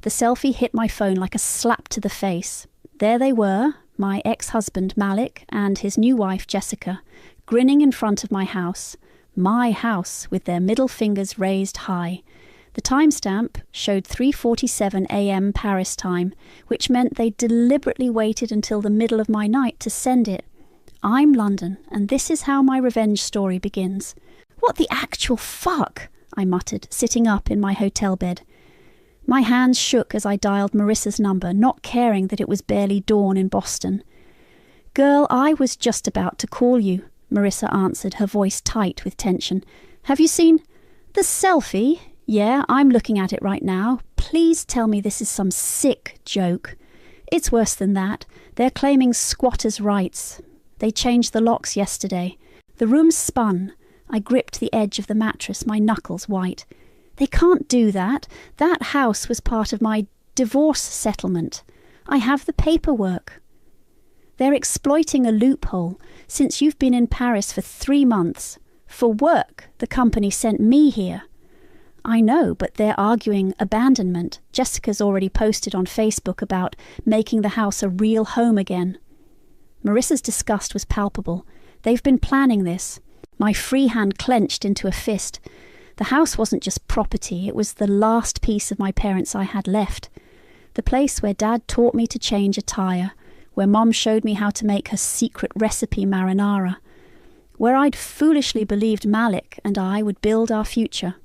The selfie hit my phone like a slap to the face. There they were, my ex-husband Malik and his new wife Jessica, grinning in front of my house, with their middle fingers raised high. The timestamp showed 3:47 a.m. Paris time, which meant they deliberately waited until the middle of my night to send it. I'm London, and this is how my revenge story begins. What the actual fuck? I muttered, sitting up in my hotel bed. My hands shook as I dialed Marissa's number, not caring that it was barely dawn in Boston. Girl, I was just about to call you, Marissa answered, her voice tight with tension. Have you seen the selfie? Yeah, I'm looking at it right now. Please tell me this is some sick joke. It's worse than that. They're claiming squatters' rights. They changed the locks yesterday. The room spun. I gripped the edge of the mattress, my knuckles white. They can't do that. That house was part of my divorce settlement. I have the paperwork. They're exploiting a loophole. Since you've been in Paris for 3 months. For work, the company sent me here. I know, but they're arguing abandonment. Jessica's already posted on Facebook about making the house a real home again. Marissa's disgust was palpable. They've been planning this. My free hand clenched into a fist. The house wasn't just property, it was the last piece of my parents I had left. The place where Dad taught me to change a tyre, where Mom showed me how to make her secret recipe marinara, where I'd foolishly believed Malik and I would build our future.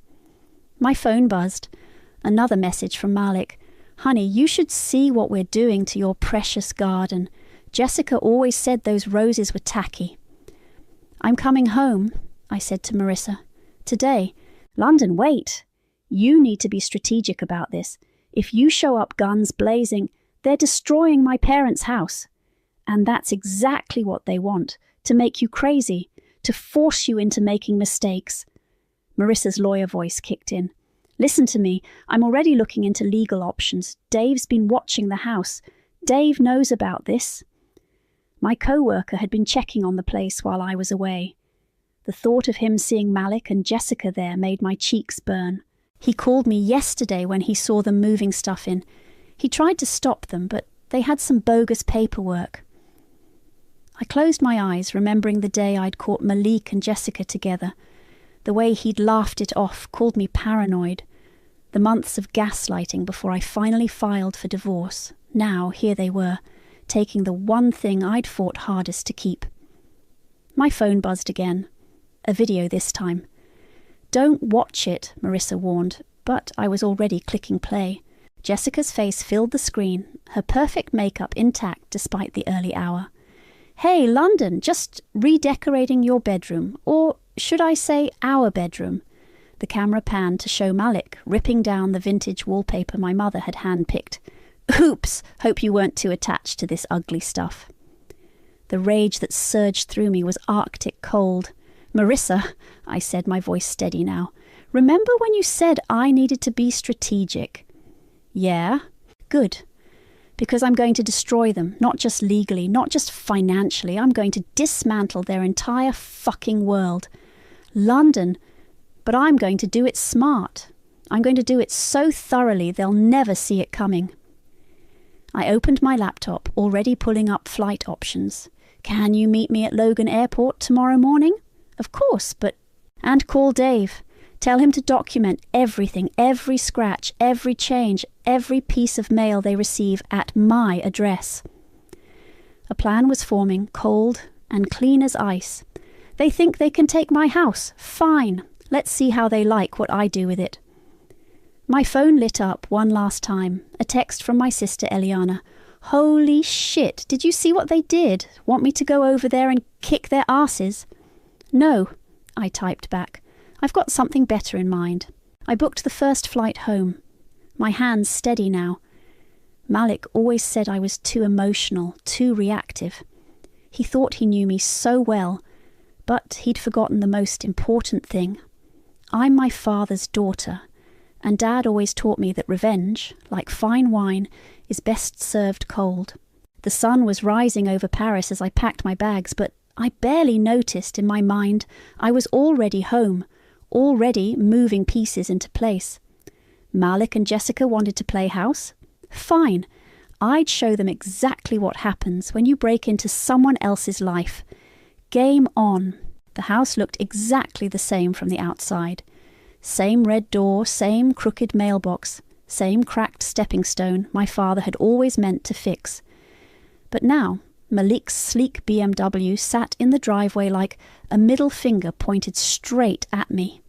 My phone buzzed. Another message from Malik. Honey, you should see what we're doing to your precious garden. Jessica always said those roses were tacky. I'm coming home, I said to Marissa. Today. London, wait. You need to be strategic about this. If you show up guns blazing, they're destroying my parents' house. And that's exactly what they want, to make you crazy, to force you into making mistakes. Marissa's lawyer voice kicked in. Listen to me. I'm already looking into legal options. Dave's been watching the house. Dave knows about this. My co-worker had been checking on the place while I was away. The thought of him seeing Malik and Jessica there made my cheeks burn. He called me yesterday when he saw them moving stuff in. He tried to stop them, but they had some bogus paperwork. I closed my eyes, remembering the day I'd caught Malik and Jessica together. The way he'd laughed it off, called me paranoid. The months of gaslighting before I finally filed for divorce. Now, here they were, taking the one thing I'd fought hardest to keep. My phone buzzed again. A video this time. Don't watch it, Marissa warned, but I was already clicking play. Jessica's face filled the screen, her perfect makeup intact despite the early hour. Hey, London, just redecorating your bedroom, or should I say our bedroom? The camera panned to show Malik ripping down the vintage wallpaper my mother had hand-picked. Oops, hope you weren't too attached to this ugly stuff. The rage that surged through me was arctic cold. Marissa, I said, my voice steady now, remember when you said I needed to be strategic? Yeah, good. Because I'm going to destroy them, not just legally, not just financially. I'm going to dismantle their entire fucking world. London, but I'm going to do it smart. I'm going to do it so thoroughly they'll never see it coming. I opened my laptop, already pulling up flight options. Can you meet me at Logan Airport tomorrow morning? Of course, but... And call Dave. Tell him to document everything, every scratch, every change, every piece of mail they receive at my address. A plan was forming, cold and clean as ice. They think they can take my house. Fine. Let's see how they like what I do with it. My phone lit up one last time. A text from my sister Eliana. Holy shit, did you see what they did? Want me to go over there and kick their asses? No, I typed back. I've got something better in mind. I booked the first flight home. My hands steady now. Malik always said I was too emotional, too reactive. He thought he knew me so well, but he'd forgotten the most important thing. I'm my father's daughter, and Dad always taught me that revenge, like fine wine, is best served cold. The sun was rising over Paris as I packed my bags, but I barely noticed in my mind I was already home, already moving pieces into place. Malik and Jessica wanted to play house? Fine. I'd show them exactly what happens when you break into someone else's life. Game on. The house looked exactly the same from the outside. Same red door, same crooked mailbox, same cracked stepping stone my father had always meant to fix. But now, Malik's sleek BMW sat in the driveway like a middle finger pointed straight at me.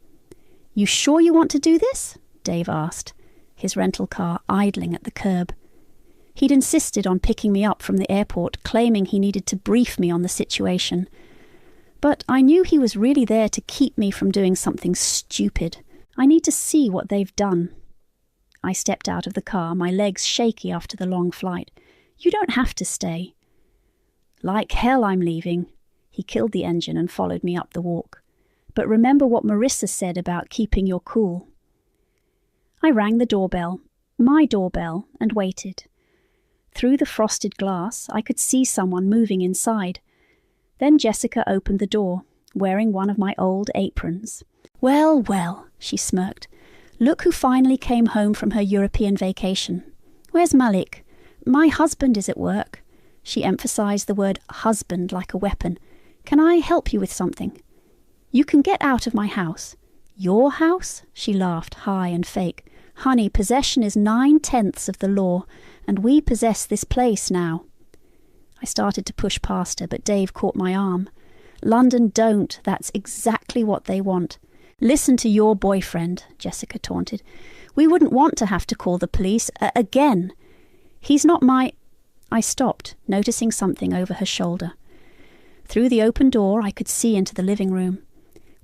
"You sure you want to do this?" Dave asked, his rental car idling at the curb. He'd insisted on picking me up from the airport, claiming he needed to brief me on the situation. But I knew he was really there to keep me from doing something stupid. I need to see what they've done. I stepped out of the car, my legs shaky after the long flight. "You don't have to stay." "Like hell I'm leaving." He killed the engine and followed me up the walk. "But remember what Marissa said about keeping your cool." I rang the doorbell, my doorbell, and waited. Through the frosted glass, I could see someone moving inside. Then Jessica opened the door, wearing one of my old aprons. "Well, well," she smirked. "Look who finally came home from her European vacation. Where's Malik? My husband is at work." She emphasized the word husband like a weapon. "Can I help you with something?" "You can get out of my house." "Your house?" She laughed, high and fake. "Honey, possession is 9/10 of the law, and we possess this place now." I started to push past her, but Dave caught my arm. "London, don't. That's exactly what they want." "Listen to your boyfriend," Jessica taunted. "We wouldn't want to have to call the police again. He's not my—" I stopped, noticing something over her shoulder. Through the open door, I could see into the living room.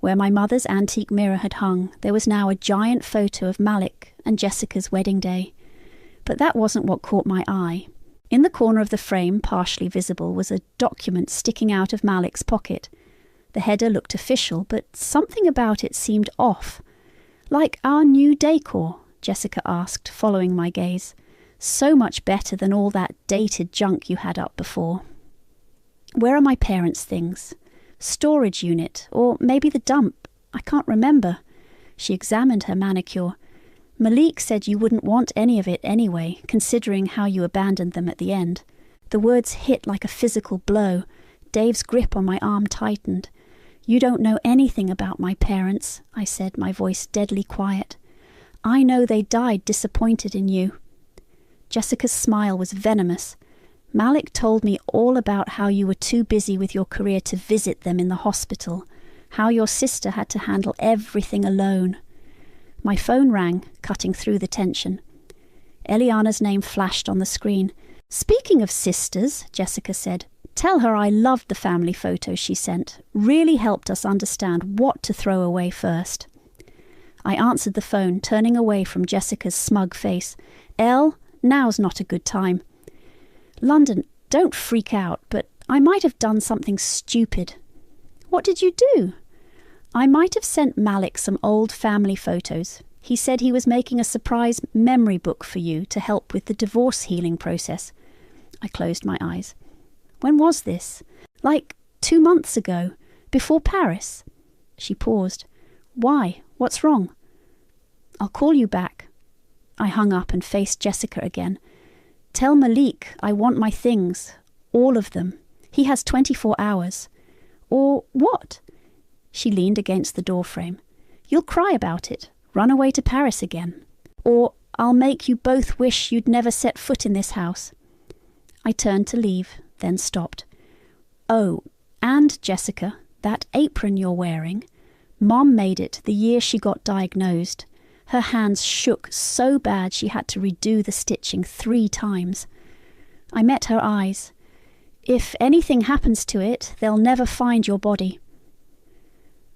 Where my mother's antique mirror had hung, there was now a giant photo of Malik and Jessica's wedding day. But that wasn't what caught my eye. In the corner of the frame, partially visible, was a document sticking out of Malik's pocket. The header looked official, but something about it seemed off. "Like our new decor?" Jessica asked, following my gaze. "So much better than all that dated junk you had up before." "Where are my parents' things? Storage unit, or maybe the dump? I can't remember." She examined her manicure. "Malik said you wouldn't want any of it anyway, considering how you abandoned them at the end." The words hit like a physical blow. Dave's grip on my arm tightened. "You don't know anything about my parents," I said, my voice deadly quiet. "I know they died disappointed in you." Jessica's smile was venomous. "Malik told me all about how you were too busy with your career to visit them in the hospital, how your sister had to handle everything alone." My phone rang, cutting through the tension. Eliana's name flashed on the screen. "Speaking of sisters," Jessica said, "tell her I loved the family photos she sent. Really helped us understand what to throw away first." I answered the phone, turning away from Jessica's smug face. "Elle, now's not a good time." "London, don't freak out, but I might have done something stupid." "What did you do?" "I might have sent Malik some old family photos. He said he was making a surprise memory book for you to help with the divorce healing process." I closed my eyes. "When was this?" "Like 2 months ago, before Paris." She paused. "Why? What's wrong?" "I'll call you back." I hung up and faced Jessica again. "Tell Malik I want my things, all of them. He has 24 hours. Or what?" She leaned against the doorframe. "You'll cry about it, run away to Paris again. Or I'll make you both wish you'd never set foot in this house." I turned to leave, then stopped. "Oh, and Jessica, that apron you're wearing. Mom made it the year she got diagnosed. Her hands shook so bad she had to redo the stitching 3 times. I met her eyes. "If anything happens to it, they'll never find your body."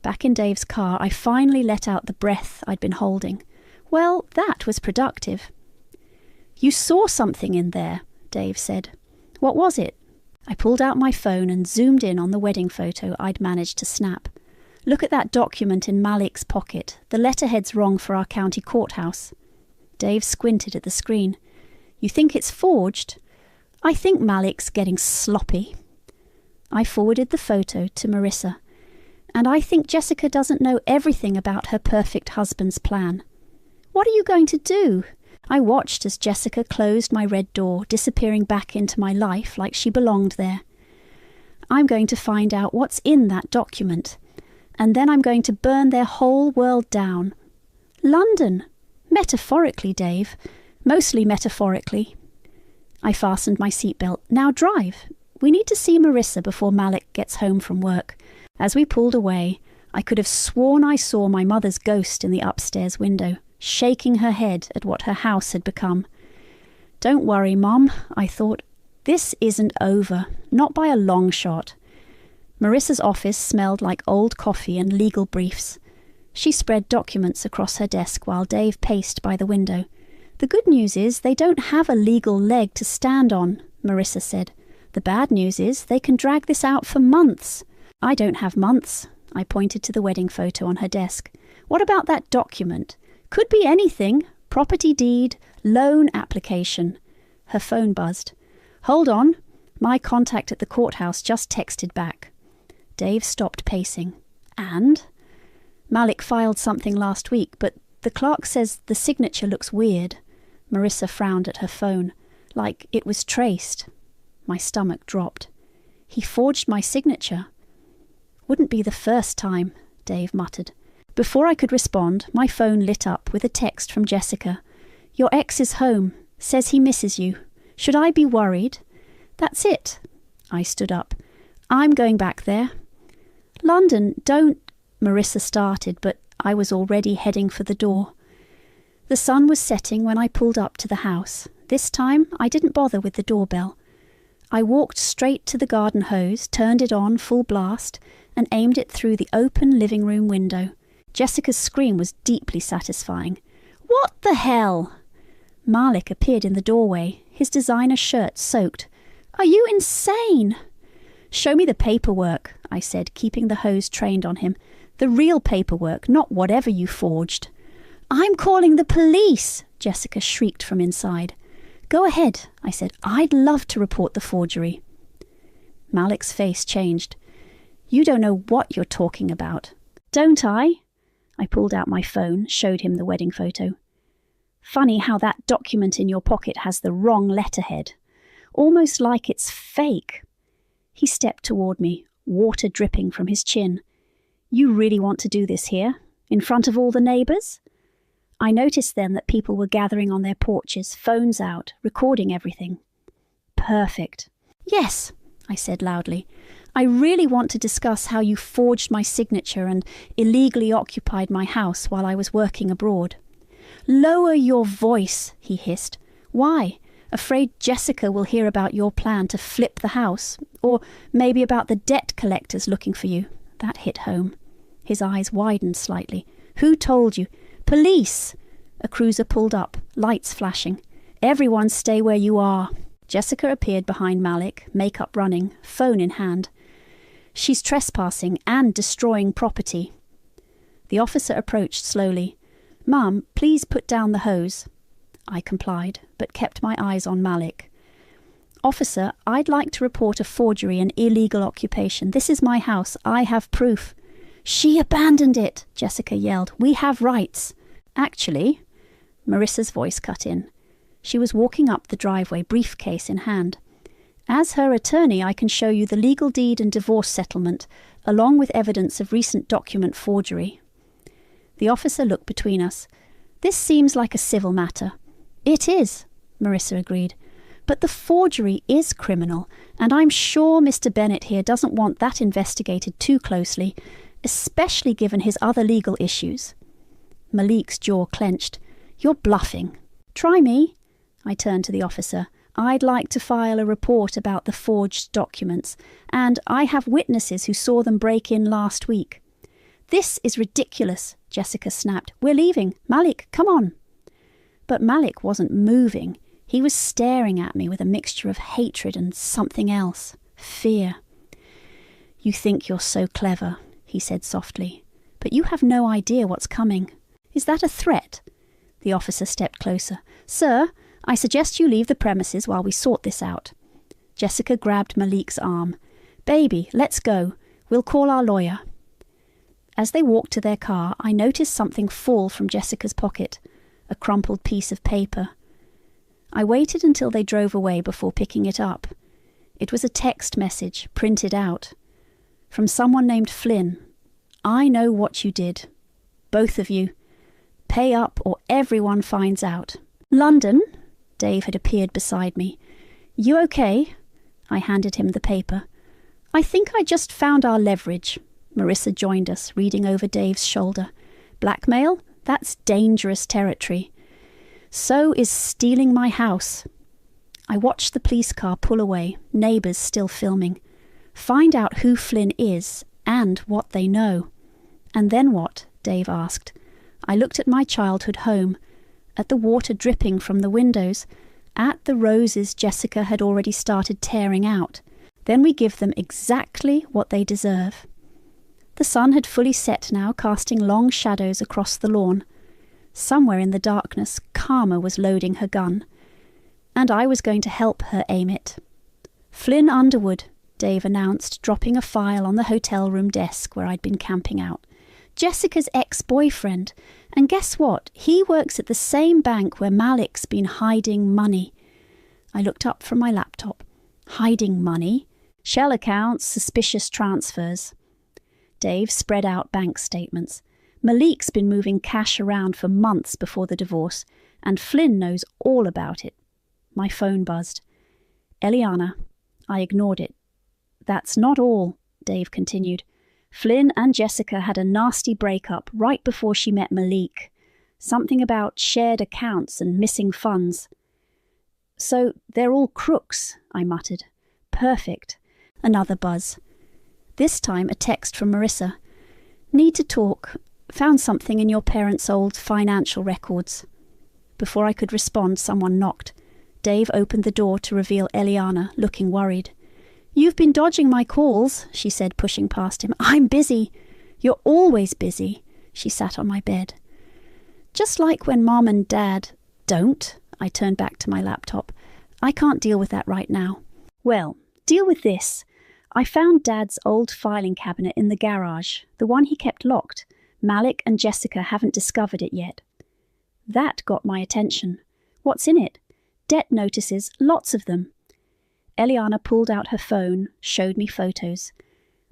Back in Dave's car, I finally let out the breath I'd been holding. Well, that was productive. "You saw something in there," Dave said. "What was it?" I pulled out my phone and zoomed in on the wedding photo I'd managed to snap. "Look at that document in Malik's pocket. The letterhead's wrong for our county courthouse." Dave squinted at the screen. "You think it's forged?" "I think Malik's getting sloppy." I forwarded the photo to Marissa. "And I think Jessica doesn't know everything about her perfect husband's plan." What are you going to do? I watched as Jessica closed my red door, disappearing back into my life like she belonged there. I'm going to find out what's in that document, and then I'm going to burn their whole world down. London. Metaphorically, Dave. Mostly metaphorically. I fastened my seatbelt. Now drive. We need to see Marissa before Malik gets home from work. As we pulled away, I could have sworn I saw my mother's ghost in the upstairs window, shaking her head at what her house had become. Don't worry, Mom, I thought. This isn't over, not by a long shot. Marissa's office smelled like old coffee and legal briefs. She spread documents across her desk while Dave paced by the window. The good news is they don't have a legal leg to stand on, Marissa said. The bad news is they can drag this out for months. I don't have months. I pointed to the wedding photo on her desk. What about that document? Could be anything. Property deed, loan application. Her phone buzzed. Hold on. My contact at the courthouse just texted back. Dave stopped pacing. And? Malik filed something last week, but the clerk says the signature looks weird. Marissa frowned at her phone, like it was traced. My stomach dropped. He forged my signature. Wouldn't be the first time, Dave muttered. Before I could respond, my phone lit up with a text from Jessica. Your ex is home. Says he misses you. Should I be worried? That's it. I stood up. I'm going back there. London, don't... Marissa started, but I was already heading for the door. The sun was setting when I pulled up to the house. This time, I didn't bother with the doorbell. I walked straight to the garden hose, turned it on full blast, and aimed it through the open living room window. Jessica's scream was deeply satisfying. What the hell? Malik appeared in the doorway, his designer shirt soaked. Are you insane? Show me the paperwork, I said, keeping the hose trained on him. The real paperwork, not whatever you forged. I'm calling the police, Jessica shrieked from inside. Go ahead, I said. I'd love to report the forgery. Malik's face changed. You don't know what you're talking about. Don't I? I pulled out my phone, showed him the wedding photo. Funny how that document in your pocket has the wrong letterhead. Almost like it's fake. He stepped toward me, water dripping from his chin. You really want to do this here? In front of all the neighbours? I noticed then that people were gathering on their porches, phones out, recording everything. Perfect. Yes, I said loudly. I really want to discuss how you forged my signature and illegally occupied my house while I was working abroad. Lower your voice, he hissed. Why? Afraid Jessica will hear about your plan to flip the house? Or maybe about the debt collectors looking for you? That hit home. His eyes widened slightly. Who told you? Police! A cruiser pulled up, lights flashing. Everyone stay where you are. Jessica appeared behind Malik, makeup running, phone in hand. She's trespassing and destroying property. The officer approached slowly. Mum, please put down the hose. I complied, but kept my eyes on Malik. Officer, I'd like to report a forgery and illegal occupation. This is my house. I have proof. She abandoned it, Jessica yelled. We have rights. Actually, Marissa's voice cut in. She was walking up the driveway, briefcase in hand. As her attorney, I can show you the legal deed and divorce settlement, along with evidence of recent document forgery. The officer looked between us. This seems like a civil matter. It is, Marissa agreed. But the forgery is criminal, and I'm sure Mr. Bennett here doesn't want that investigated too closely, especially given his other legal issues. Malik's jaw clenched. You're bluffing. Try me. I turned to the officer. I'd like to file a report about the forged documents, and I have witnesses who saw them break in last week. This is ridiculous, Jessica snapped. We're leaving. Malik, come on. But Malik wasn't moving. He was staring at me with a mixture of hatred and something else. Fear. You think you're so clever, he said softly, but you have no idea what's coming. Is that a threat? The officer stepped closer. Sir, I suggest you leave the premises while we sort this out. Jessica grabbed Malik's arm. Baby, let's go. We'll call our lawyer. As they walked to their car, I noticed something fall from Jessica's pocket. A a crumpled piece of paper. I waited until they drove away before picking it up. It was a text message, printed out. From someone named Flynn. I know what you did. Both of you. Pay up or everyone finds out. London? Dave had appeared beside me. You okay? I handed him the paper. I think I just found our leverage. Marissa joined us, reading over Dave's shoulder. Blackmail? That's dangerous territory. So is stealing my house. I watched the police car pull away, neighbours still filming. Find out who Flynn is and what they know. And then what? Dave asked. I looked at my childhood home, at the water dripping from the windows, at the roses Jessica had already started tearing out. Then we give them exactly what they deserve. The sun had fully set now, casting long shadows across the lawn. Somewhere in the darkness, Karma was loading her gun. And I was going to help her aim it. Flynn Underwood, Dave announced, dropping a file on the hotel room desk where I'd been camping out. Jessica's ex-boyfriend. And guess what? He works at the same bank where Malik's been hiding money. I looked up from my laptop. Hiding money? Shell accounts, suspicious transfers. Dave spread out bank statements. Malik's been moving cash around for months before the divorce, and Flynn knows all about it. My phone buzzed. Eliana. I ignored it. That's not all, Dave continued. Flynn and Jessica had a nasty breakup right before she met Malik. Something about shared accounts and missing funds. So they're all crooks, I muttered. Perfect. Another buzz. This time a text from Marissa. Need to talk. Found something in your parents' old financial records. Before I could respond, someone knocked. Dave opened the door to reveal Eliana, looking worried. You've been dodging my calls, she said, pushing past him. I'm busy. You're always busy. She sat on my bed. Just like when Mom and Dad don't, I turned back to my laptop. I can't deal with that right now. Well, deal with this. I found Dad's old filing cabinet in the garage, the one he kept locked. Malik and Jessica haven't discovered it yet. That got my attention. What's in it? Debt notices, lots of them. Eliana pulled out her phone, showed me photos.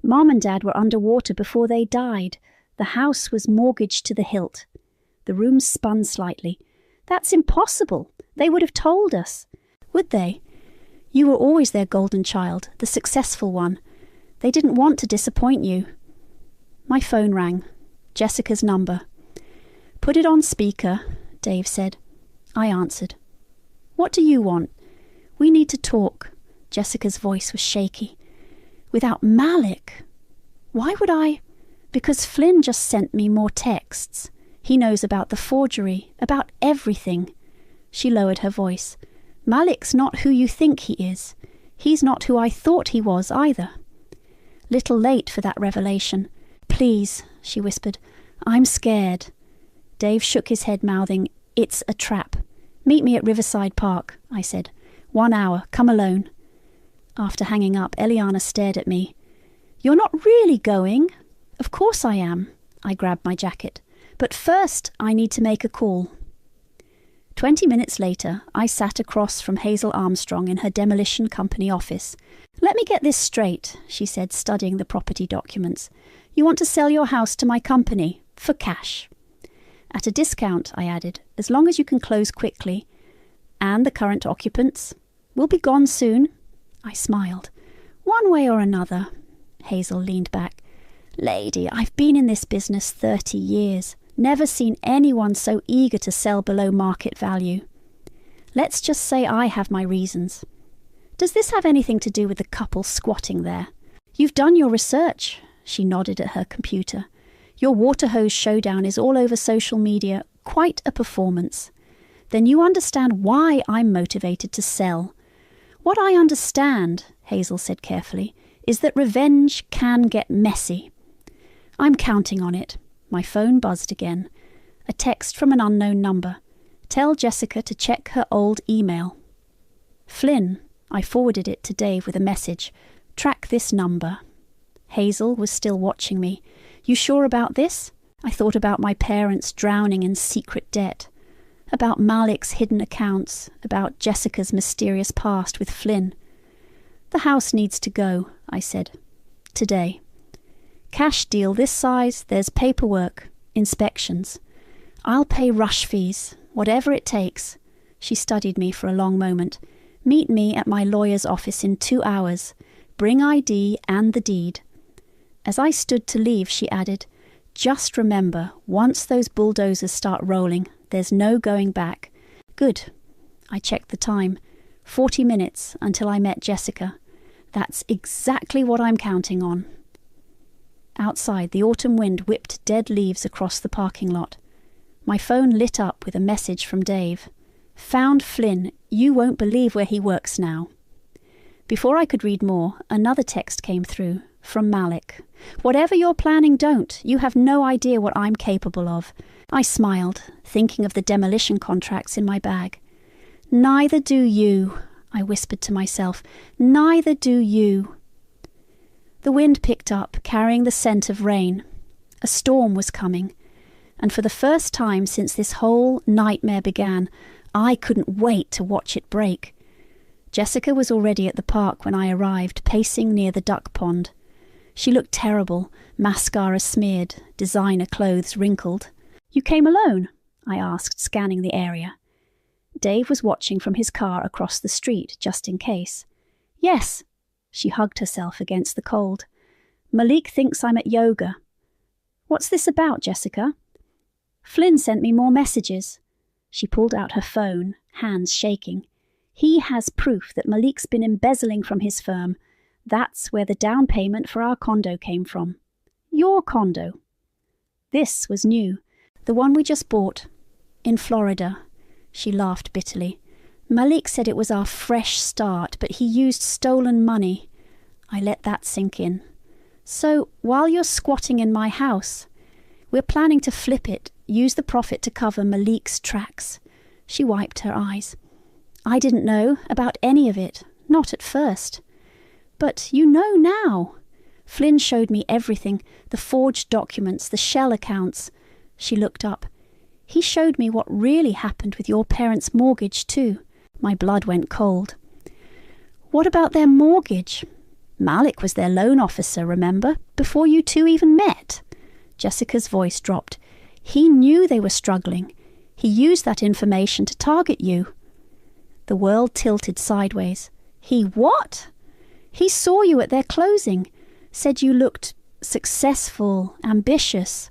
Mom and Dad were underwater before they died. The house was mortgaged to the hilt. The room spun slightly. That's impossible. They would have told us. Would they? You were always their golden child, the successful one. They didn't want to disappoint you. My phone rang. Jessica's number. Put it on speaker, Dave said. I answered. What do you want? We need to talk. Jessica's voice was shaky. Without Malik? Why would I? Because Flynn just sent me more texts. He knows about the forgery, about everything. She lowered her voice. Malik's not who you think he is. He's not who I thought he was either. Little late for that revelation. Please, she whispered. I'm scared. Dave shook his head, mouthing, It's a trap. Meet me at Riverside Park, I said. 1 hour, come alone. After hanging up, Eliana stared at me. You're not really going? Of course I am. I grabbed my jacket. But first, I need to make a call. 20 minutes later, I sat across from Hazel Armstrong in her Demolition Company office. Let me get this straight, she said, studying the property documents. You want to sell your house to my company, for cash. At a discount, I added, as long as you can close quickly. And the current occupants? We'll be gone soon. I smiled. One way or another. Hazel leaned back. Lady, I've been in this business 30 years. Never seen anyone so eager to sell below market value. Let's just say I have my reasons. Does this have anything to do with the couple squatting there? You've done your research. She nodded at her computer. Your water hose showdown is all over social media. Quite a performance. Then you understand why I'm motivated to sell. What I understand, Hazel said carefully, is that revenge can get messy. I'm counting on it. My phone buzzed again. A text from an unknown number. Tell Jessica to check her old email. Flynn. I forwarded it to Dave with a message. Track this number. Hazel was still watching me. You sure about this? I thought about my parents drowning in secret debt. about Malik's hidden accounts, about Jessica's mysterious past with Flynn. "The house needs to go," I said. "Today. Cash deal this size, there's paperwork, inspections. I'll pay rush fees, whatever it takes." She studied me for a long moment. "Meet me at my lawyer's office in 2 hours. Bring ID and the deed." As I stood to leave, she added, "Just remember, once those bulldozers start rolling, there's no going back." Good. I checked the time. 40 minutes until I met Jessica. That's exactly what I'm counting on. Outside, the autumn wind whipped dead leaves across the parking lot. My phone lit up with a message from Dave. "Found Flynn. You won't believe where he works now." Before I could read more, another text came through, from Malik. "Whatever you're planning, don't. You have no idea what I'm capable of." I smiled, thinking of the demolition contracts in my bag. "Neither do you," I whispered to myself. "Neither do you." The wind picked up, carrying the scent of rain. A storm was coming, and for the first time since this whole nightmare began, I couldn't wait to watch it break. Jessica was already at the park when I arrived, pacing near the duck pond. She looked terrible, mascara smeared, designer clothes wrinkled. "You came alone?" I asked, scanning the area. Dave was watching from his car across the street, just in case. "Yes." She hugged herself against the cold. "Malik thinks I'm at yoga." "What's this about, Jessica?" "Flynn sent me more messages." She pulled out her phone, hands shaking. "He has proof that Malik's been embezzling from his firm. That's where the down payment for our condo came from." "Your condo?" This was new. "The one we just bought. In Florida." She laughed bitterly. "Malik said it was our fresh start, but he used stolen money." I let that sink in. "So, while you're squatting in my house, we're planning to flip it, use the profit to cover Malik's tracks." She wiped her eyes. "I didn't know about any of it, not at first. But you know now. Flynn showed me everything, the forged documents, the shell accounts." She looked up. "He showed me what really happened with your parents' mortgage too." My blood went cold. "What about their mortgage? Malik was their loan officer, remember, before you two even met." Jessica's voice dropped. "He knew they were struggling. He used that information to target you." The world tilted sideways. "He what?" "He saw you at their closing. Said you looked successful, ambitious."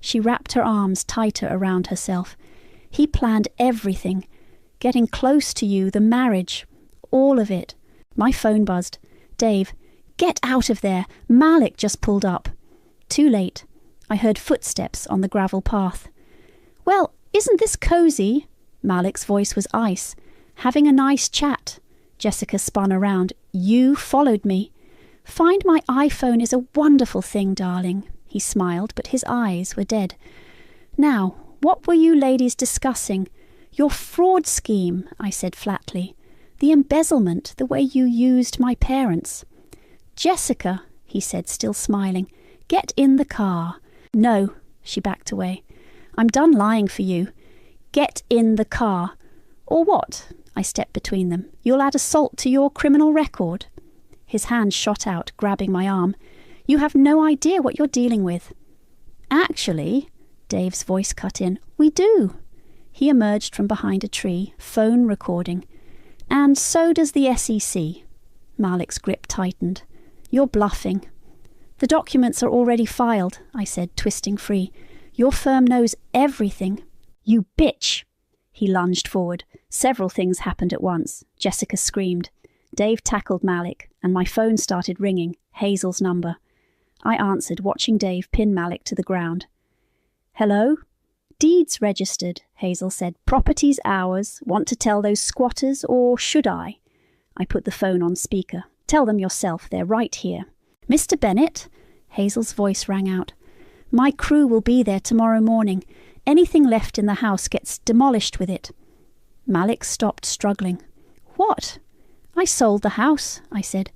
She wrapped her arms tighter around herself. "He planned everything. Getting close to you, the marriage, all of it." My phone buzzed. "Dave, get out of there. Malik just pulled up." Too late. I heard footsteps on the gravel path. "Well, isn't this cozy?" Malik's voice was ice. "Having a nice chat." Jessica spun around. "You followed me." "Find my iPhone is a wonderful thing, darling." He smiled, but his eyes were dead. "Now, what were you ladies discussing?" "Your fraud scheme," I said flatly. "The embezzlement, the way you used my parents." "Jessica," he said, still smiling, "get in the car." "No," she backed away. "I'm done lying for you. Get in the car." "Or what?" I stepped between them. "You'll add assault to your criminal record." His hand shot out, grabbing my arm. "You have no idea what you're dealing with." "Actually," Dave's voice cut in, "we do." He emerged from behind a tree, phone recording. "And so does the SEC." Malik's grip tightened. "You're bluffing." "The documents are already filed," I said, twisting free. "Your firm knows everything." "You bitch!" He lunged forward. Several things happened at once. Jessica screamed. Dave tackled Malik, and my phone started ringing, Hazel's number. I answered, watching Dave pin Malik to the ground. "Hello?" "Deeds registered," Hazel said. "Property's ours. Want to tell those squatters, or should I?" I put the phone on speaker. "Tell them yourself, they're right here." "Mr. Bennett?" Hazel's voice rang out. "My crew will be there tomorrow morning. Anything left in the house gets demolished with it." Malik stopped, struggling. "What?" "I sold the house," I said,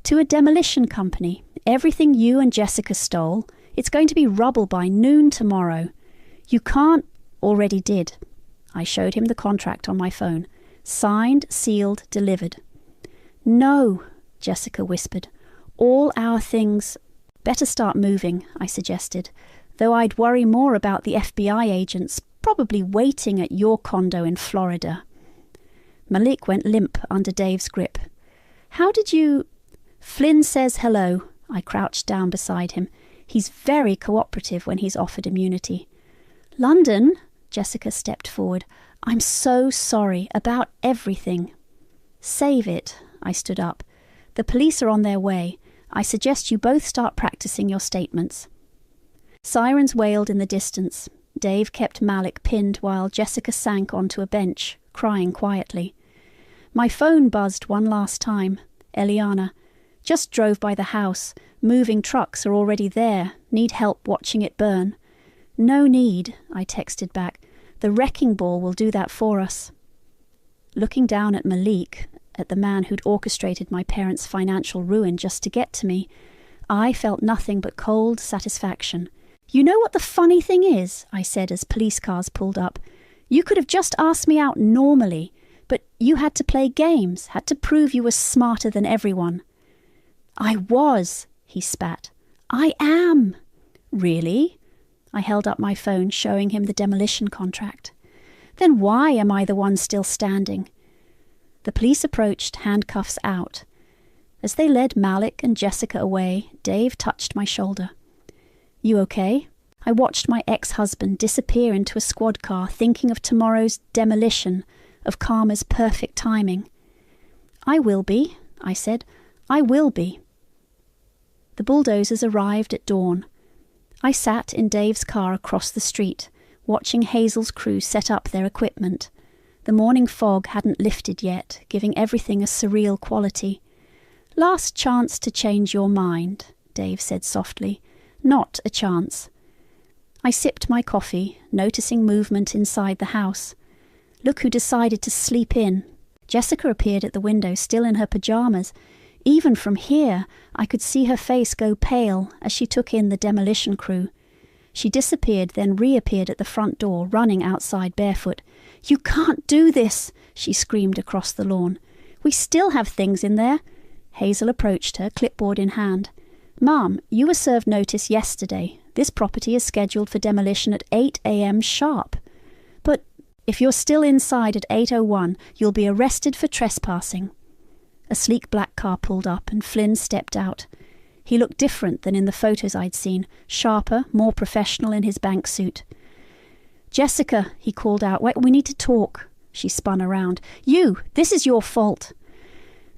"to a demolition company. Everything you and Jessica stole. It's going to be rubble by noon tomorrow. You can't—" "Already did." I showed him the contract on my phone. Signed, sealed, delivered. No, Jessica whispered. All our things... Better start moving, I suggested, though I'd worry more about the FBI agents probably waiting at your condo in Florida. Malik went limp under Dave's grip. How did you... Flynn says hello. I crouched down beside him. He's very cooperative when he's offered immunity. London, Jessica stepped forward. I'm so sorry about everything. Save it, I stood up. The police are on their way. I suggest you both start practicing your statements. Sirens wailed in the distance. Dave kept Malik pinned while Jessica sank onto a bench, crying quietly. My phone buzzed one last time. Eliana. Just drove by the house. Moving trucks are already there. Need help watching it burn. No need, I texted back. The wrecking ball will do that for us. Looking down at Malik, at the man who'd orchestrated my parents' financial ruin just to get to me, I felt nothing but cold satisfaction. You know what the funny thing is, I said as police cars pulled up. You could have just asked me out normally, but you had to play games, had to prove you were smarter than everyone. I was, he spat. I am. Really? I held up my phone, showing him the demolition contract. Then why am I the one still standing? The police approached, handcuffs out. As they led Malik and Jessica away, Dave touched my shoulder. You okay? I watched my ex-husband disappear into a squad car, thinking of tomorrow's demolition, of Karma's perfect timing. I will be, I said. I will be. The bulldozers arrived at dawn. I sat in Dave's car across the street, watching Hazel's crew set up their equipment. The morning fog hadn't lifted yet, giving everything a surreal quality. Last chance to change your mind, Dave said softly. Not a chance. I sipped my coffee, noticing movement inside the house. Look who decided to sleep in. Jessica appeared at the window, still in her pajamas. Even from here, I could see her face go pale as she took in the demolition crew. She disappeared, then reappeared at the front door, running outside barefoot. You can't do this, she screamed across the lawn. We still have things in there. Hazel approached her, clipboard in hand. Ma'am, you were served notice yesterday. This property is scheduled for demolition at 8 a.m. sharp. But if you're still inside at 8:01, you'll be arrested for trespassing. A sleek black car pulled up and Flynn stepped out. He looked different than in the photos I'd seen, sharper, more professional in his bank suit. Jessica, he called out, we need to talk. She spun around. You, this is your fault.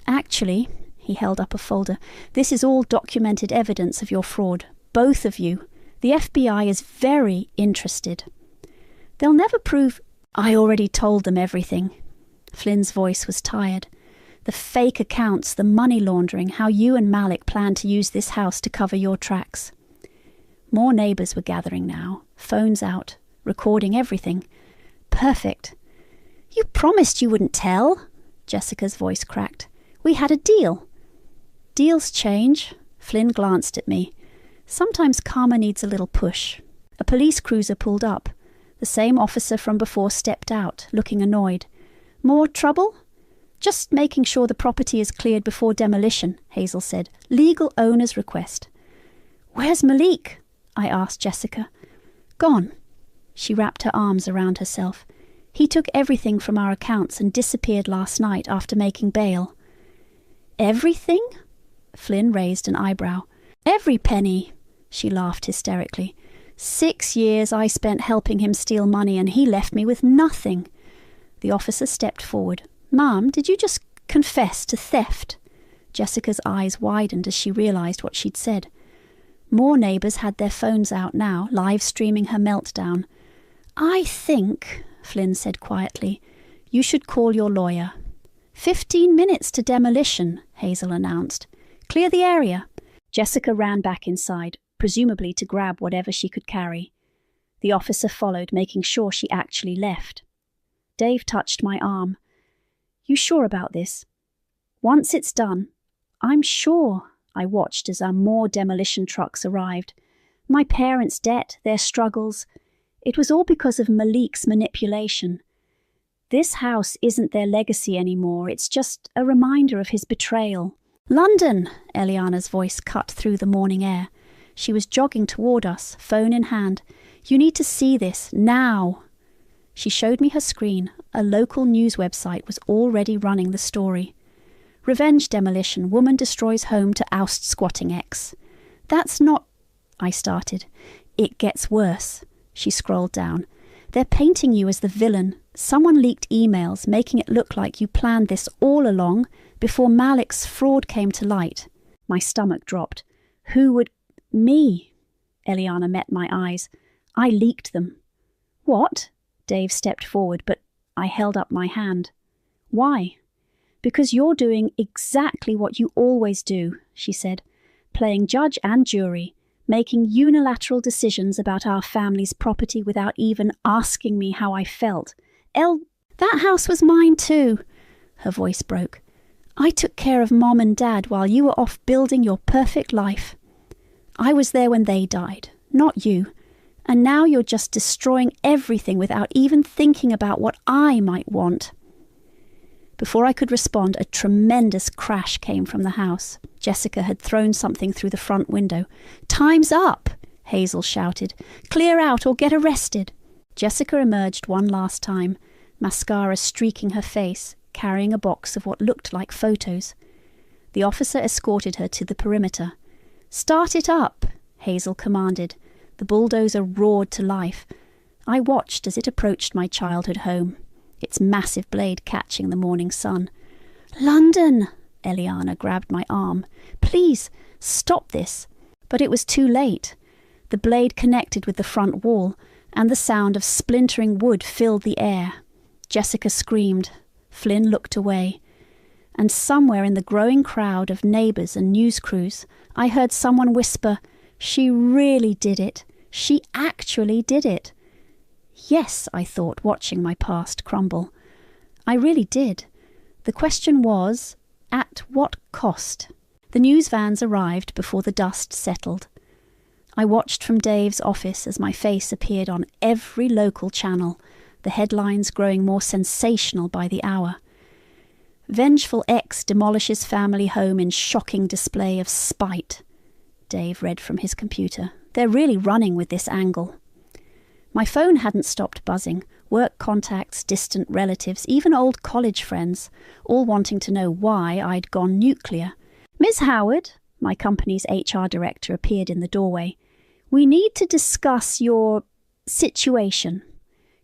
Actually, he held up a folder, this is all documented evidence of your fraud. Both of you. The FBI is very interested. They'll never prove... I already told them everything. Flynn's voice was tired. The fake accounts, the money laundering, how you and Malik planned to use this house to cover your tracks. More neighbours were gathering now, phones out, recording everything. Perfect. You promised you wouldn't tell, Jessica's voice cracked. We had a deal. Deals change. Flynn glanced at me. Sometimes karma needs a little push. A police cruiser pulled up. The same officer from before stepped out, looking annoyed. More trouble? Just making sure the property is cleared before demolition, Hazel said. Legal owner's request. Where's Malik? I asked Jessica. Gone. She wrapped her arms around herself. He took everything from our accounts and disappeared last night after making bail. Everything? Flynn raised an eyebrow. Every penny, she laughed hysterically. 6 years I spent helping him steal money and he left me with nothing. The officer stepped forward. Ma'am, did you just confess to theft? Jessica's eyes widened as she realised what she'd said. More neighbours had their phones out now, live streaming her meltdown. I think, Flynn said quietly, you should call your lawyer. 15 minutes to demolition, Hazel announced. Clear the area. Jessica ran back inside, presumably to grab whatever she could carry. The officer followed, making sure she actually left. Dave touched my arm. You sure about this? Once it's done. I'm sure. I watched as our more demolition trucks arrived. My parents' debt, their struggles. It was all because of Malik's manipulation. This house isn't their legacy anymore. It's just a reminder of his betrayal. London! Eliana's voice cut through the morning air. She was jogging toward us, phone in hand. You need to see this, now! She showed me her screen. A local news website was already running the story. Revenge demolition. Woman destroys home to oust squatting ex. That's not... I started. It gets worse. She scrolled down. They're painting you as the villain. Someone leaked emails, making it look like you planned this all along before Malik's fraud came to light. My stomach dropped. Who would... Me? Eliana met my eyes. I leaked them. What? Dave stepped forward, but I held up my hand. Why? Because you're doing exactly what you always do, she said, playing judge and jury, making unilateral decisions about our family's property without even asking me how I felt. That house was mine too. Her voice broke. I took care of Mom and Dad while you were off building your perfect life. I was there when they died, not you. And now you're just destroying everything without even thinking about what I might want. Before I could respond, a tremendous crash came from the house. Jessica had thrown something through the front window. Time's up, Hazel shouted. Clear out or get arrested. Jessica emerged one last time, mascara streaking her face, carrying a box of what looked like photos. The officer escorted her to the perimeter. Start it up, Hazel commanded. The bulldozer roared to life. I watched as it approached my childhood home, its massive blade catching the morning sun. London! Eliana grabbed my arm. Please, stop this. But it was too late. The blade connected with the front wall, and the sound of splintering wood filled the air. Jessica screamed. Flynn looked away. And somewhere in the growing crowd of neighbours and news crews, I heard someone whisper, She really did it. She actually did it. Yes, I thought, watching my past crumble. I really did. The question was, at what cost? The news vans arrived before the dust settled. I watched from Dave's office as my face appeared on every local channel, the headlines growing more sensational by the hour. Vengeful ex demolishes family home in shocking display of spite. Dave read from his computer. They're really running with this angle. My phone hadn't stopped buzzing. Work contacts, distant relatives, even old college friends, all wanting to know why I'd gone nuclear. Ms. Howard, my company's HR director, appeared in the doorway. We need to discuss your situation.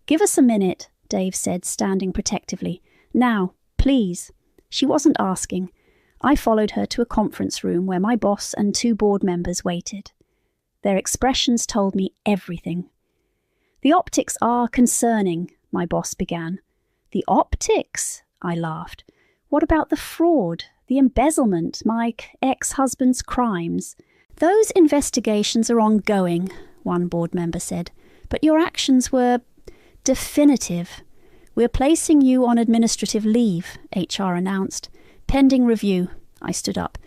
Give us a minute, Dave said, standing protectively. Now, please. She wasn't asking. I followed her to a conference room where my boss and 2 board members waited. Their expressions told me everything. The optics are concerning, my boss began. The optics? I laughed. What about the fraud, the embezzlement, my ex-husband's crimes? Those investigations are ongoing, one board member said, but your actions were definitive. We're placing you on administrative leave, HR announced. Pending review. I stood up.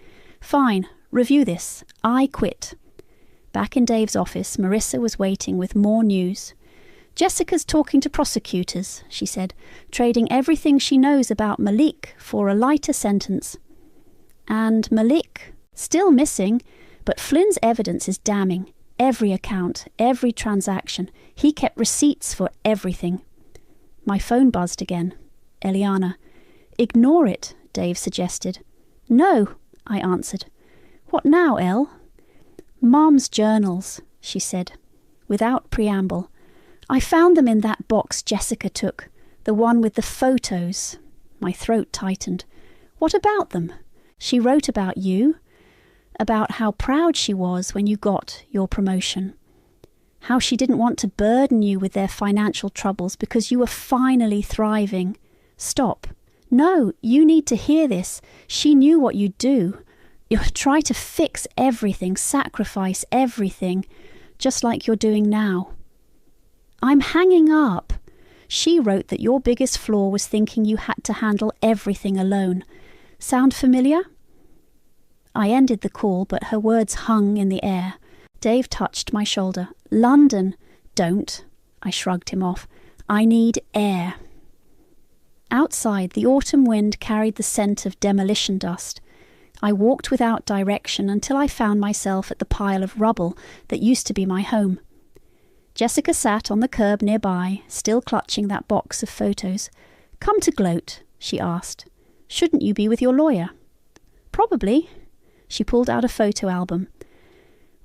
Fine, review this. I quit. Back in Dave's office, Marissa was waiting with more news. Jessica's talking to prosecutors, she said, trading everything she knows about Malik for a lighter sentence. And Malik, still missing, but Flynn's evidence is damning. Every account, every transaction. He kept receipts for everything. My phone buzzed again. Eliana. Ignore it, Dave suggested. No, I answered. What now, El? Mom's journals, she said, without preamble. I found them in that box Jessica took, the one with the photos. My throat tightened. What about them? She wrote about you, about how proud she was when you got your promotion, how she didn't want to burden you with their financial troubles because you were finally thriving. Stop. No, you need to hear this. She knew what you'd do. You'd try to fix everything, sacrifice everything, just like you're doing now. I'm hanging up. She wrote that your biggest flaw was thinking you had to handle everything alone. Sound familiar? I ended the call, but her words hung in the air. Dave touched my shoulder. London. Don't. I shrugged him off. I need air. Outside, the autumn wind carried the scent of demolition dust. I walked without direction until I found myself at the pile of rubble that used to be my home. Jessica sat on the curb nearby, still clutching that box of photos. "Come to gloat?" she asked. "Shouldn't you be with your lawyer?" "Probably." She pulled out a photo album.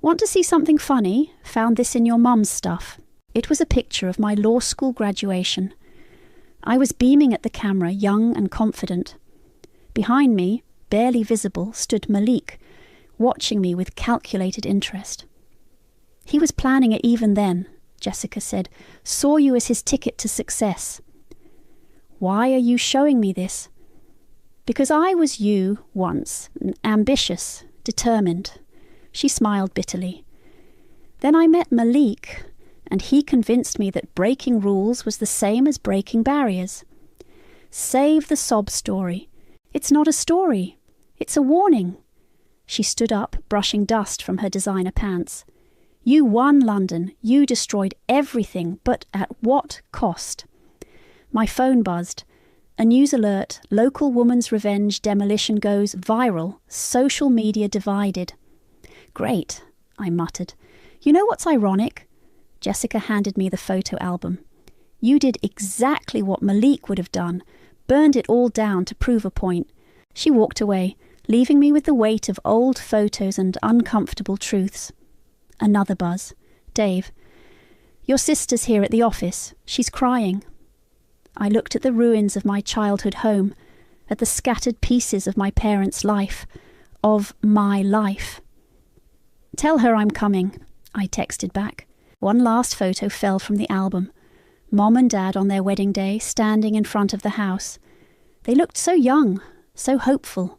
"Want to see something funny? Found this in your mum's stuff." It was a picture of my law school graduation. I was beaming at the camera, young and confident. Behind me, barely visible, stood Malik, watching me with calculated interest. "He was planning it even then," Jessica said. "Saw you as his ticket to success." "Why are you showing me this?" "Because I was you once, ambitious, determined." She smiled bitterly. "Then I met Malik, and he convinced me that breaking rules was the same as breaking barriers. Save the sob story. It's not a story. It's a warning." She stood up, brushing dust from her designer pants. "You won London. You destroyed everything, but at what cost?" My phone buzzed. A news alert: local woman's revenge demolition goes viral. Social media divided. "Great," I muttered. "You know what's ironic?" Jessica handed me the photo album. "You did exactly what Malik would have done. Burned it all down to prove a point." She walked away, leaving me with the weight of old photos and uncomfortable truths. Another buzz. "Dave, your sister's here at the office. She's crying." I looked at the ruins of my childhood home, at the scattered pieces of my parents' life, of my life. "Tell her I'm coming," I texted back. One last photo fell from the album. Mom and Dad on their wedding day, standing in front of the house. They looked so young, so hopeful.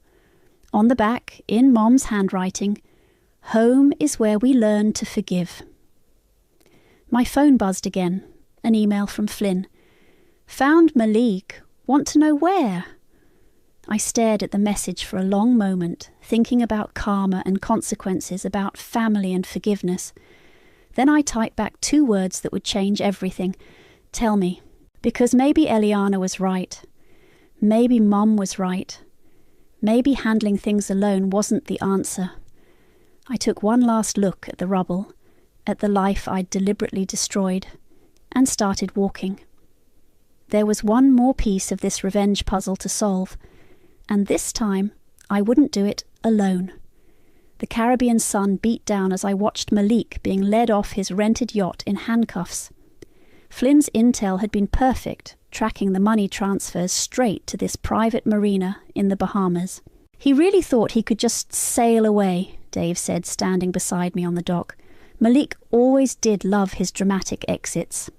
On the back, in Mom's handwriting, "Home is where we learn to forgive." My phone buzzed again. An email from Flynn. "Found Malik. Want to know where?" I stared at the message for a long moment, thinking about karma and consequences, about family and forgiveness. Then I typed back 2 words that would change everything. "Tell me." Because maybe Eliana was right. Maybe Mum was right. Maybe handling things alone wasn't the answer. I took one last look at the rubble, at the life I'd deliberately destroyed, and started walking. There was one more piece of this revenge puzzle to solve, and this time I wouldn't do it alone. The Caribbean sun beat down as I watched Malik being led off his rented yacht in handcuffs. Flynn's intel had been perfect, tracking the money transfers straight to this private marina in the Bahamas. "He really thought he could just sail away," Dave said, standing beside me on the dock. "Malik always did love his dramatic exits."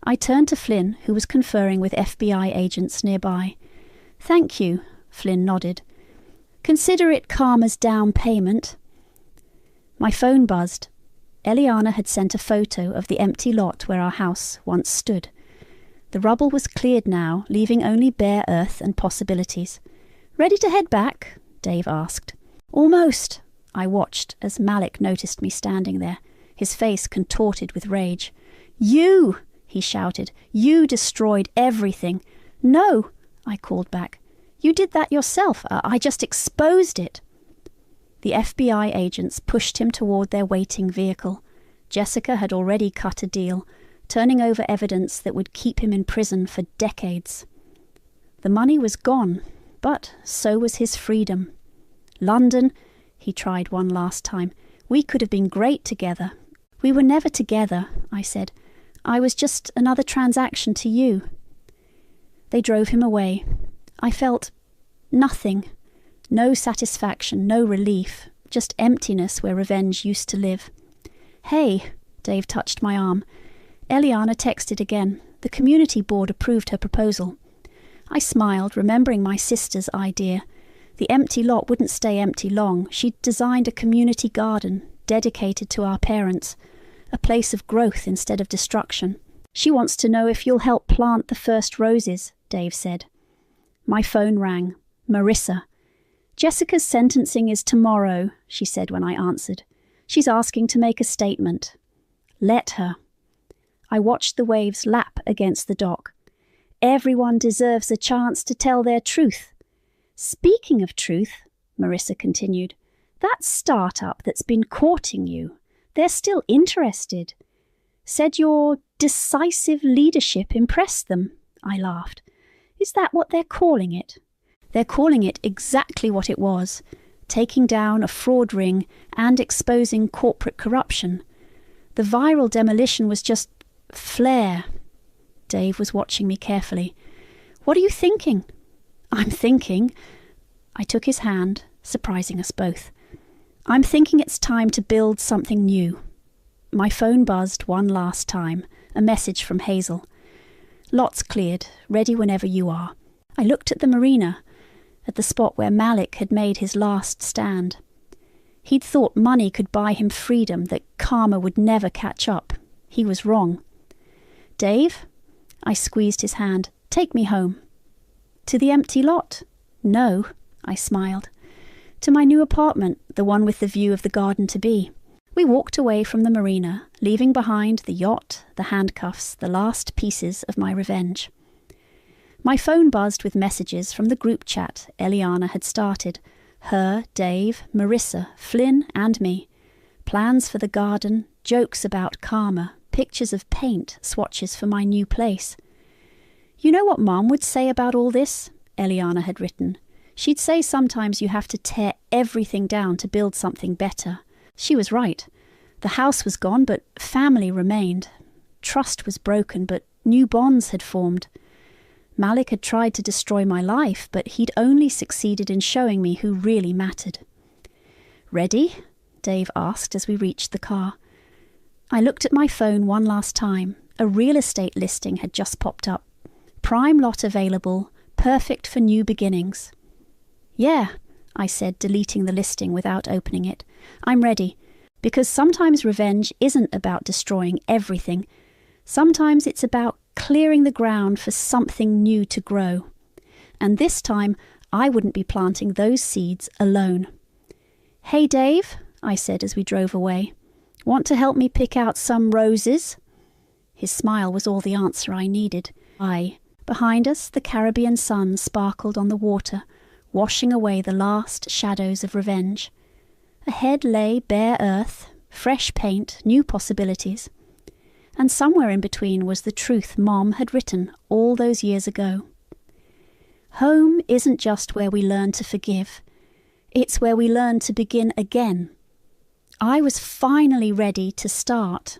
I turned to Flynn, who was conferring with FBI agents nearby. "Thank you," Flynn nodded. "Consider it karma's down payment." My phone buzzed. Eliana had sent a photo of the empty lot where our house once stood. The rubble was cleared now, leaving only bare earth and possibilities. "Ready to head back?" Dave asked. "Almost." I watched as Malik noticed me standing there, his face contorted with rage. "You!" he shouted. "You destroyed everything." "No," I called back. "You did that yourself. I just exposed it." The FBI agents pushed him toward their waiting vehicle. Jessica had already cut a deal, turning over evidence that would keep him in prison for decades. The money was gone, but so was his freedom. "London," he tried one last time. "We could have been great together." "We were never together," I said. "I was just another transaction to you." They drove him away. I felt nothing. No satisfaction, no relief, just emptiness where revenge used to live. "Hey," Dave touched my arm. Eliana texted again. The community board approved her proposal. I smiled, remembering my sister's idea. The empty lot wouldn't stay empty long. She'd designed a community garden dedicated to our parents, a place of growth instead of destruction. "She wants to know if you'll help plant the first roses," Dave said. My phone rang. Marissa. "Jessica's sentencing is tomorrow," she said when I answered. "She's asking to make a statement." "Let her." I watched the waves lap against the dock. Everyone deserves a chance to tell their truth. Speaking of truth, Marissa continued, that startup that's been courting you, they're still interested. Said your decisive leadership impressed them, I laughed. Is that what they're calling it? They're calling it exactly what it was, taking down a fraud ring and exposing corporate corruption. The viral demolition was just flair. Dave was watching me carefully. What are you thinking? I'm thinking. I took his hand, surprising us both. I'm thinking it's time to build something new. My phone buzzed one last time, a message from Hazel. Lots cleared, ready whenever you are. I looked at the marina, at the spot where Malik had made his last stand. He'd thought money could buy him freedom, that karma would never catch up. He was wrong. Dave? I squeezed his hand. Take me home. To the empty lot? No, I smiled. To my new apartment, the one with the view of the garden-to-be. We walked away from the marina, leaving behind the yacht, the handcuffs, the last pieces of my revenge. My phone buzzed with messages from the group chat Eliana had started. Her, Dave, Marissa, Flynn and me. Plans for the garden, jokes about karma, pictures of paint, swatches for my new place. You know what Mom would say about all this? Eliana had written. She'd say sometimes you have to tear everything down to build something better. She was right. The house was gone, but family remained. Trust was broken, but new bonds had formed. Malik had tried to destroy my life, but he'd only succeeded in showing me who really mattered. Ready? Dave asked as we reached the car. I looked at my phone one last time. A real estate listing had just popped up. Prime lot available, perfect for new beginnings. Yeah, I said, deleting the listing without opening it. I'm ready, because sometimes revenge isn't about destroying everything. Sometimes it's about clearing the ground for something new to grow. And this time, I wouldn't be planting those seeds alone. Hey, Dave, I said as we drove away. Want to help me pick out some roses? His smile was all the answer I needed. Behind us, the Caribbean sun sparkled on the water, washing away the last shadows of revenge. Ahead lay bare earth, fresh paint, new possibilities. And somewhere in between was the truth Mom had written all those years ago. Home isn't just where we learn to forgive. It's where we learn to begin again. I was finally ready to start.